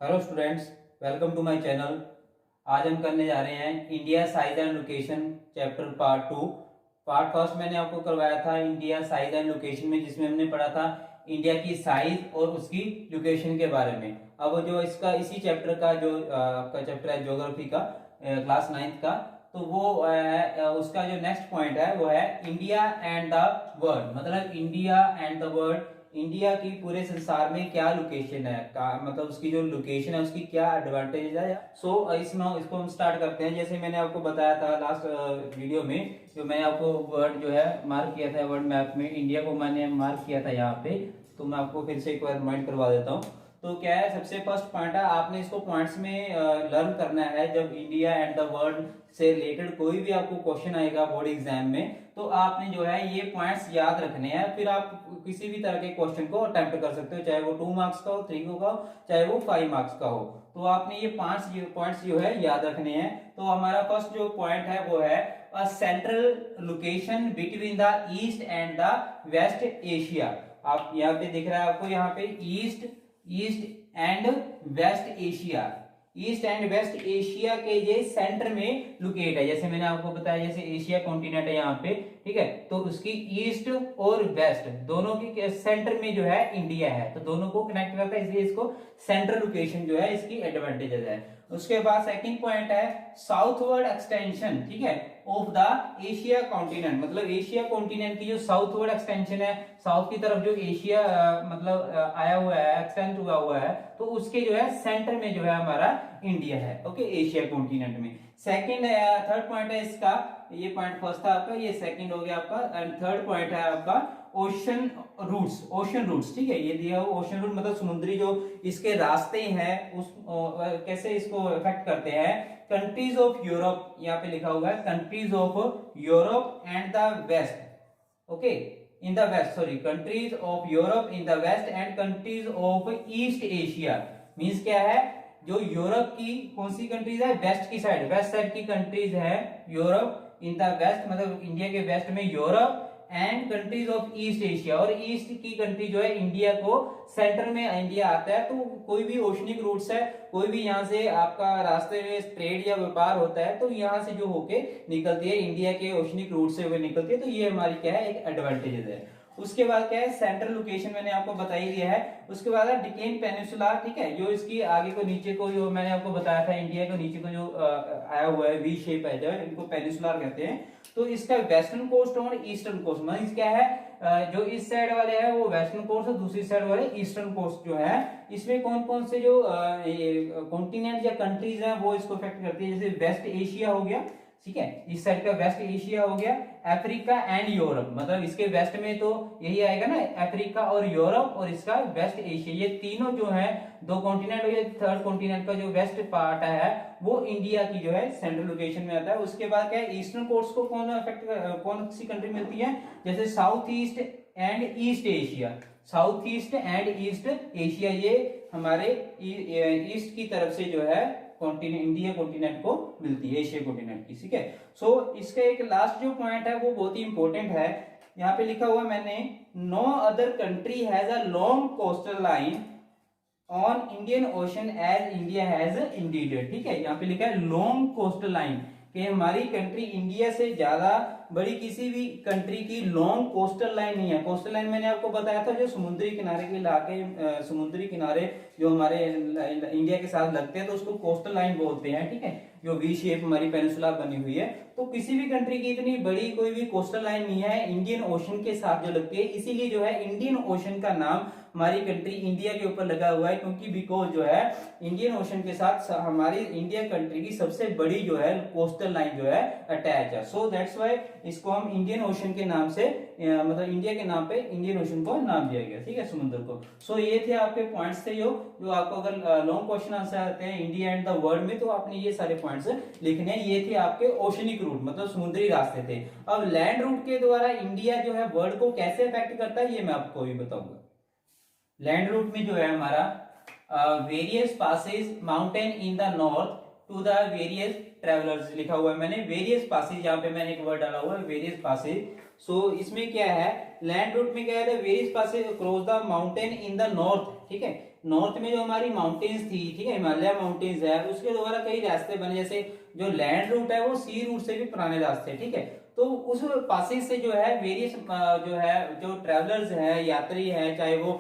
Hello students, welcome to my channel. आज हम करने जा रहे हैं India size and location chapter part two. Part first मैंने आपको करवाया था इंडिया साइज एंड लोकेशन में, जिसमें हमने पढ़ा था इंडिया की साइज और उसकी लोकेशन के बारे में। अब जो इसका इसी चैप्टर का जो आपका चैप्टर है ज्योग्राफी का, क्लास 9th का, तो वो उसका जो नेक्स्ट पॉइंट है वो है इंडिया एंड द वर्ल्ड। मतलब India and the world, India की पूरे संसार में क्या लोकेशन है मतलब उसकी जो लोकेशन है उसकी क्या एडवांटेज है। इसमें इसको हम स्टार्ट करते हैं। जैसे मैंने आपको बताया था लास्ट वीडियो में, जो मैंने आपको वर्ड जो है मार्क किया था, वर्ल्ड मैप में इंडिया को मैंने मार्क किया था यहाँ पे, तो मैं आपको फिर से एक बार रिमाइंड करवा देता हूँ। तो क्या है, सबसे फर्स्ट पॉइंट है, आपने इसको पॉइंट्स में लर्न करना है। जब इंडिया एंड द वर्ल्ड से रिलेटेड कोई भी आपको क्वेश्चन आएगा बोर्ड एग्जाम में, तो आपने जो है ये पॉइंट्स याद रखने हैं। फिर आप किसी भी तरह के क्वेश्चन को अटेम्प्ट कर सकते हो, चाहे वो 2 मार्क्स का हो, 3 का हो, चाहे वो 5 मार्क्स का हो। तो आपने ये 5 पॉइंट्स जो है याद रखने हैं। तो हमारा फर्स्ट जो पॉइंट है वो है central location between the east and the west Asia. आप यहाँ पे दिख रहा है आपको, यहाँ पे east east and west Asia, east and west Asia के ये सेंटर में लोकेट है। जैसे मैंने आपको बताया, जैसे एशिया कॉन्टिनेंट है यहाँ पे, ठीक है, तो उसकी ईस्ट और वेस्ट दोनों की सेंटर में जो है इंडिया है, तो दोनों को कनेक्ट करता है, इसलिए इसको सेंट्रल लोकेशन जो है इसकी एडवांटेजेस है। उसके बाद सेकंड पॉइंट है साउथवर्ड एक्सटेंशन, ठीक है, ऑफ द एशिया कॉन्टिनेंट। मतलब एशिया कॉन्टिनेंट की जो साउथवर्ड एक्सटेंशन है, साउथ की तरफ जो एशिया मतलब आया हुआ है, एक्सटेंड हुआ है, तो उसके जो है सेंटर में जो है हमारा इंडिया है। ओके, एशिया कॉन्टिनेंट में। सेकंड थर्ड पॉइंट है इसका, ये पॉइंट फर्स्ट था आपका, ये सेकंड हो गया आपका, एंड थर्ड पॉइंट है आपका ओशन रूट्स। ओशन रूट्स, ठीक है, ये दिया हुआ ओशन रूट मतलब समुद्री जो इसके रास्ते हैं उस कैसे इसको इफेक्ट करते हैं कंट्रीज ऑफ यूरोप। यहाँ पे लिखा हुआ है countries of Europe and the west, okay, in the west, sorry, countries of Europe in the west and countries of east Asia. Means क्या है, जो यूरोप की कौन सी कंट्रीज है, वेस्ट की साइड, वेस्ट साइड की कंट्रीज है यूरोप, इन द वेस्ट मतलब इंडिया के वेस्ट में Europe, and countries of east Asia, और ईस्ट की कंट्री जो है इंडिया को सेंटर में इंडिया आता है। तो कोई भी ओशनिक रूट्स है, कोई भी यहाँ से आपका रास्ते में ट्रेड या व्यापार होता है, तो यहाँ से जो होके निकलती है इंडिया के ओशनिक रूट से हुए निकलती है, तो ये हमारी क्या है, एक एडवांटेजेस है। उसके बाद क्या है, सेंट्रल लोकेशन मैंने आपको बता ही दिया है। उसके बाद है डिक्लेन पेनिनसुला, ठीक है, जो इसकी आगे को नीचे को जो मैंने आपको बताया था, इंडिया को नीचे को जो आया हुआ है वी शेप है, जो इनको पेनिनसुला कहते हैं। तो इसका वेस्टर्न कोस्ट और ईस्टर्न कोस्ट, मतलब क्या है, जो इस साइड वाले हैं वो वेस्टर्न कोस्ट और दूसरी साइड वाले ईस्टर्न कोस्ट जो है, इसमें कौन कौन से जो कॉन्टिनेंट या कंट्रीज हैं वो इसको इफेक्ट करती है। जैसे वेस्ट एशिया हो गया, ठीक है, इस साइड का वेस्ट एशिया हो गया, अफ्रीका एंड यूरोप, मतलब इसके वेस्ट में तो यही आएगा ना, अफ्रीका और यूरोप, और इसका वेस्ट एशिया, ये तीनों जो है दो कॉन्टिनेंट हो गए। थर्ड कॉन्टिनेंट का जो वेस्ट पार्ट है वो इंडिया की जो है सेंट्रल लोकेशन में आता है। उसके बाद क्या है, ईस्टर्न कोस्ट को कौन सी कंट्री मिलती है, जैसे south east and east Asia, south east and east Asia, ये हमारे ईस्ट की तरफ से जो है कॉन्टिनेंट, इंडिया कॉन्टिनेंट को मिलती है, एशिया कॉन्टिनेंट की, ठीक है। इसका एक लास्ट जो पॉइंट है वो बहुत ही इंपॉर्टेंट है। यहाँ पे लिखा हुआ मैंने, no other country has a long coastal line on Indian Ocean as India has indeed, ठीक है, यहाँ पे लिखा है लॉन्ग कोस्टल लाइन, कि हमारी कंट्री इंडिया से ज्यादा बड़ी किसी भी कंट्री की लॉन्ग कोस्टल लाइन नहीं है। कोस्टल लाइन मैंने आपको बताया था, जो समुद्री किनारे के इलाके, समुद्री किनारे जो हमारे इंडिया के साथ लगते हैं, तो उसको कोस्टल लाइन बोलते हैं, ठीक है, जो वी शेप हमारी पेनिनसुला बनी हुई है। तो किसी भी कंट्री की इतनी बड़ी कोई भी कोस्टल लाइन नहीं है इंडियन ओशन के साथ जो लगती है, इसीलिए जो है इंडियन ओशन का नाम हमारी कंट्री इंडिया के ऊपर लगा हुआ है, क्योंकि बिकॉज जो है इंडियन ओशन के साथ हमारी इंडिया कंट्री की सबसे बड़ी जो है कोस्टल लाइन जो है अटैच है। सो दैट्स व्हाई इसको हम इंडियन ओशन के नाम से, मतलब इंडिया के नाम पे इंडियन ओशन को नाम दिया गया, ठीक है, समुद्र को। ये थे आपके पॉइंट्स थे जो आपको अगर लॉन्ग क्वेश्चन आंसर आते हैं इंडिया एंड द वर्ल्ड में, तो आपने ये सारे पॉइंट्स लिखने हैं। ये थे आपके ओशनिक रूट, मतलब समुद्री रास्ते थे। अब लैंड रूट के द्वारा इंडिया जो है वर्ल्ड को कैसे इफेक्ट करता है, ये मैं आपको भी बताऊंगा। लैंड रूट में जो है हमारा various passes mountain in the north to the various travellers, लिखा हुआ है मैंने वेरियस पासेज, यहाँ पे मैंने एक वर्ड डाला हुआ है वेरियस पासेज। इसमें क्या है, लैंड रूट में क्या है, various passes cross the mountain in the north, ठीक है, नॉर्थ में जो हमारी माउंटेन्स थी, ठीक है, हिमालय माउंटेन्स है, उसके द्वारा कई रास्ते बने, जैसे जो लैंड रूट है वो सी रूट से भी पुराने रास्ते, ठीक है। तो उस पासेज से जो है वेरियस जो है जो ट्रेवलर्स है, यात्री है, चाहे वो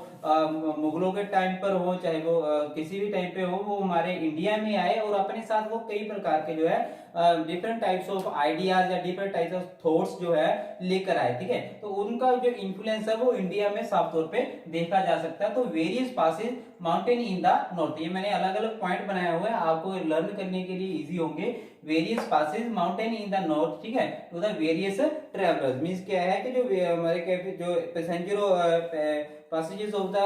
मुगलों के टाइम पर हो, चाहे वो किसी भी टाइम पे हो, वो हमारे इंडिया में आए और अपने साथ वो कई प्रकार के जो है डिफरेंट टाइप्स ऑफ आइडियाज या डिफरेंट टाइप्स ऑफ थॉट्स जो है लेकर आए, ठीक है। तो उनका जो इन्फ्लुएंस है वो इंडिया में साफ तौर पे देखा जा सकता है। तो various passes mountain in the north, ये मैंने अलग अलग पॉइंट बनाए हुए हैं, आपको लर्न करने के लिए इजी होंगे। Various passes mountain in the north, ठीक है, to the various travellers, means क्या है कि जो हमारे जो passenger passages of the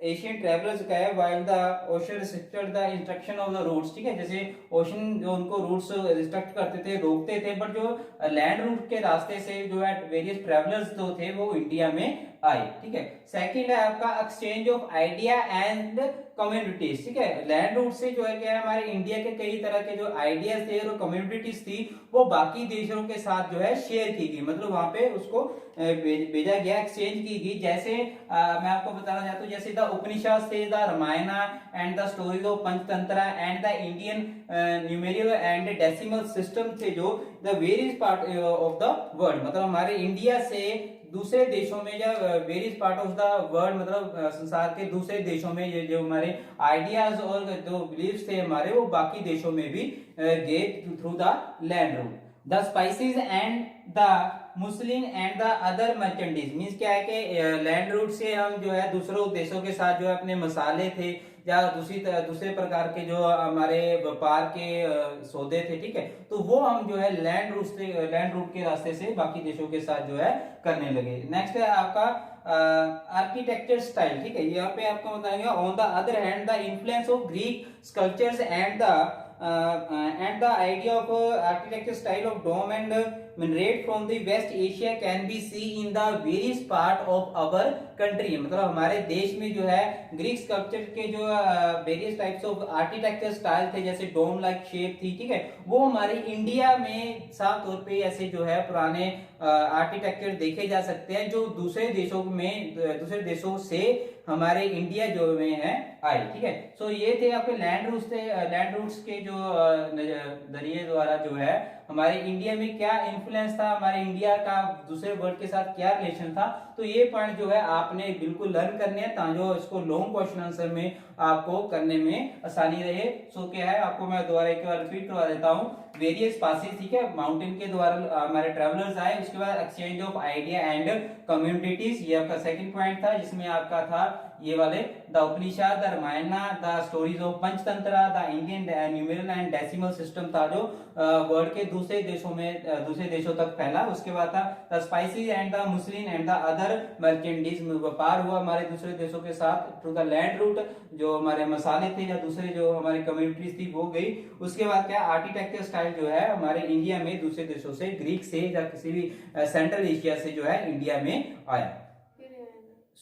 Asian travellers का है, while the ocean restricted the instruction of the routes, ठीक है, जैसे ओशन जो उनको रूट्स रिस्ट्रिक्ट करते थे, रोकते थे, बट जो लैंड रूट के रास्ते से जो है वेरियस ट्रेवलर्स जो थे वो इंडिया में आए, ठीक है। सेकंड है आपका exchange of idea and communities, ठीक है, लैंड रूट से जो है क्या है हमारे इंडिया के कई तरह के जो आइडियाज थे और कम्युनिटीज थी वो बाकी देशों के साथ जो है शेयर की गई, मतलब वहां पे उसको भेजा गया, एक्सचेंज की गई। जैसे मैं आपको बताना चाहता हूँ, जैसे द उपनिषद थे, the Ramayana and the stories of Panchatantra and the Indian numerical and decimal system थे, जो the various part of the world, मतलब हमारे इंडिया से दूसरे देशों में या various part of the world, मतलब संसार के दूसरे देशों में ये जो हमारे आइडियाज और जो बिलीव्स थे हमारे, वो बाकी देशों में भी गए through the land route. The spices and the muslin and the other merchandise, means क्या है कि लैंड रूट से हम जो है दूसरों देशों के साथ जो है अपने मसाले थे या दूसरे प्रकार के जो हमारे व्यापार के सौदे थे, ठीक है, तो वो हम जो है लैंड रूट के रास्ते से बाकी देशों के साथ जो है करने लगे। नेक्स्ट है आपका आर्किटेक्चर स्टाइल, ठीक है, यहाँ पे आपको बताएंगे on the other hand the influence of Greek sculptures and the idea of architecture style of dome and minaret from the West Asia can be seen in the various part of our country, मतलब हमारे देश में जो है Greek sculpture के जो various types of architecture style थे, जैसे डोम लाइक शेप थी, ठीक है, वो हमारे इंडिया में साफ तौर पे ऐसे जो है पुराने आर्किटेक्चर देखे जा सकते हैं, जो दूसरे देशों से हमारे इंडिया जो में है आए, ठीक है। सो ये थे आपके लैंड रूट्स के जो जरिए द्वारा जो है हमारे इंडिया में क्या इन्फ्लुएंस था, हमारे इंडिया का दूसरे वर्ल्ड के साथ क्या रिलेशन था, तो ये पॉइंट जो है आपने बिल्कुल लर्न करने हैं ताकि इसको लॉन्ग क्वेश्चन आंसर में आपको करने में आसानी रहे। सो क्या है, आपको मैं दोबारा एक बार रिपीट करवा देता हूँ, वेरियस पासेस, ठीक है, माउंटेन के द्वारा हमारे ट्रेवलर्स आए, उसके बाद exchange of idea and communities, ये आपका सेकंड पॉइंट था, जिसमें आपका था ये वाले the Upanishad, the Ramayana, the stories of Panchatantra, the Indian numerical and decimal system था जो वर्ल्ड के दूसरे देशों तक फैला। उसके बाद था the spices and the muslin and the other merchandise, व्यापार हुआ हमारे दूसरे देशों के साथ थ्रू द लैंड रूट, जो हमारे मसाले थे या दूसरे जो हमारी कम्युनिटीज थी वो गई। उसके बाद क्या आर्किटेक्चर स्टाइल जो है हमारे इंडिया में दूसरे देशों से, ग्रीक से या किसी भी सेंट्रल एशिया से जो है इंडिया में आया।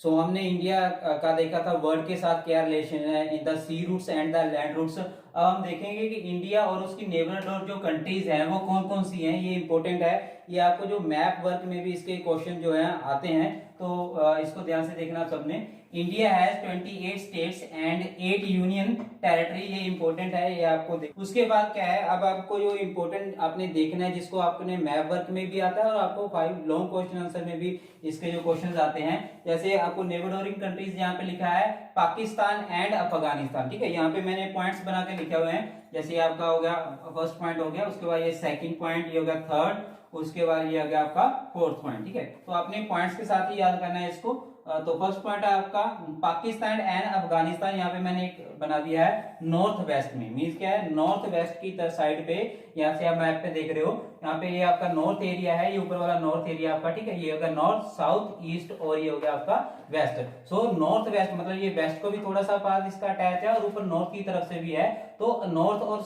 सो हमने इंडिया का देखा था वर्ल्ड के साथ क्या रिलेशन है in the sea routes and the land routes. अब हम देखेंगे कि इंडिया और उसकी नेबरहुड और जो कंट्रीज हैं वो कौन कौन सी हैं, ये इंपॉर्टेंट है। ये आपको जो मैप वर्क में भी इसके क्वेश्चन जो है आते हैं, तो इसको ध्यान से देखना सबने। India has 28 states and 8 union territory, ये इंपॉर्टेंट है, ये आपको उसके बाद क्या है, अब आपको जो इंपॉर्टेंट आपने देखना है, जिसको आपने मैप वर्क में भी आता है और आपको 5 लॉन्ग क्वेश्चन आंसर में भी इसके जो क्वेश्चन आते हैं। जैसे आपको नेबरहुड कंट्रीज यहाँ पे लिखा है पाकिस्तान एंड अफगानिस्तान, ठीक है, यहाँ पे मैंने पॉइंट्स बना के लिखे हुए हैं। जैसे आपका हो गया फर्स्ट पॉइंट हो गया, उसके बाद ये सेकंड पॉइंट, ये हो गया थर्ड, उसके बाद ये आ गया आपका फोर्थ पॉइंट, ठीक है। तो आपने पॉइंट्स के साथ ही याद करना है इसको। तो फर्स्ट पॉइंट है आपका पाकिस्तान एंड अफगानिस्तान, यहाँ पे मैंने एक बना दिया है नॉर्थ वेस्ट में, मींस क्या है नॉर्थ वेस्ट की साइड पे, यहाँ से आप मैप पे देख रहे हो, यहाँ पे ये आपका नॉर्थ एरिया है, ये ऊपर वाला नॉर्थ एरिया आपका, ठीक है, ये होगा नॉर्थ, साउथ, ईस्ट और ये हो गया आपका वेस्ट। सो नॉर्थ वेस्ट मतलब ये वेस्ट को भी थोड़ा सा पास इसका अटैच है और ऊपर नॉर्थ की तरफ से भी है। तो नॉर्थ और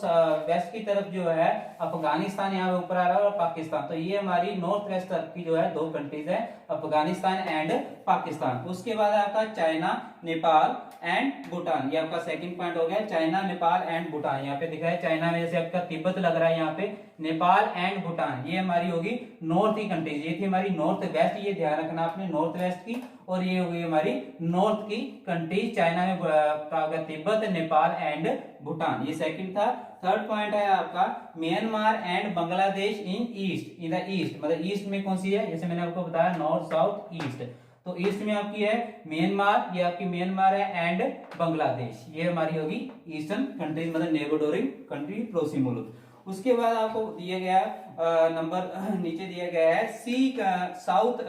वेस्ट की तरफ जो है अफगानिस्तान यहाँ पे ऊपर आ रहा है और पाकिस्तान, तो ये हमारी नॉर्थ वेस्ट तरफ की जो है 2 कंट्रीज है, अफगानिस्तान एंड पाकिस्तान। उसके बाद आपका चाइना, नेपाल एंड भूटान, ये आपका सेकंड पॉइंट हो गया चाइना, नेपाल एंड भूटान। यहाँ पे दिखा है चाइना में जैसे आपका तिब्बत लग रहा है, यहाँ पे नेपाल एंड भूटान, ये हमारी होगी नॉर्थ की कंट्रीज। ये थी हमारी नॉर्थ वेस्ट, ये ध्यान रखना आपने, नॉर्थ वेस्ट की, और ये होगी हमारी नॉर्थ की कंट्रीज। चाइना में तिब्बत, नेपाल एंड भूटान, ये सेकंड था। थर्ड पॉइंट है आपका Myanmar and Bangladesh in east, in the east, मतलब ईस्ट में कौन सी है, जैसे मैंने आपको बताया नॉर्थ साउथ ईस्ट, तो ईस्ट में आपकी है म्यांमार, ये आपकी म्यांमार है, एंड बांग्लादेश, ये हमारी होगी ईस्टर्न कंट्रीज, मतलब नेबरडोरिंग कंट्री, पड़ोसी मुल्क। उसके बाद आपको दिया गया नंबर नीचे दिया गया है sea south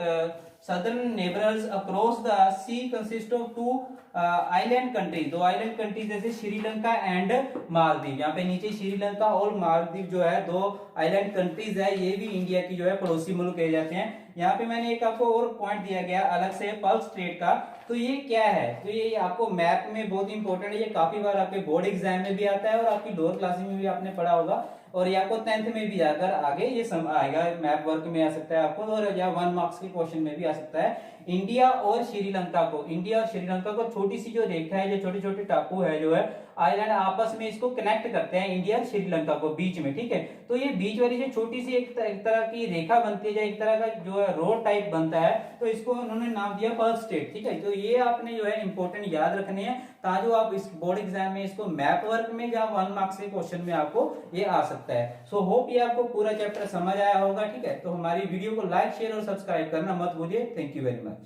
southern neighbours across the sea consist of two island countries, दो आइलैंड कंट्रीज जैसे श्रीलंका एंड मालदीव। यहाँ पे नीचे श्रीलंका और मालदीव जो है दो आइलैंड कंट्रीज है, ये भी इंडिया की जो है पड़ोसी मुल्क कहे जाते हैं। यहाँ पे मैंने एक आपको और पॉइंट दिया गया अलग से पर्ल स्ट्रेट का, तो ये क्या है, तो ये आपको मैप में बहुत इंपॉर्टेंट है, ये काफी बार आपके बोर्ड एग्जाम में भी आता है और आपकी लोअर क्लास में भी आपने पढ़ा होगा, और ये आपको 10th में भी जाकर आगे ये आएगा, मैप वर्क में आ सकता है आपको, और या 1 मार्क्स के क्वेश्चन में भी आ सकता है। इंडिया और श्रीलंका को, इंडिया और श्रीलंका को छोटी सी जो रेखा है, जो छोटे छोटे टापू है जो है आइलैंड, आपस में इसको कनेक्ट करते हैं इंडिया और श्रीलंका को बीच में, ठीक है। तो ये बीच वाली जो छोटी सी एक तरह की रेखा बनती है, एक तरह का जो है रोड टाइप बनता है, तो इसको उन्होंने नाम दिया पर्ल स्ट्रेट, ठीक है। तो ये आपने जो है इंपॉर्टेंट याद रखने हैं, ताकि आप इस बोर्ड एग्जाम में इसको मैप वर्क में या 1 मार्क्स के क्वेश्चन में आपको ये आ सकता है। सो होप ये आपको पूरा चैप्टर समझ आया होगा, ठीक है। तो हमारी वीडियो को लाइक शेयर और सब्सक्राइब करना मत भूलिए। Thank you very much.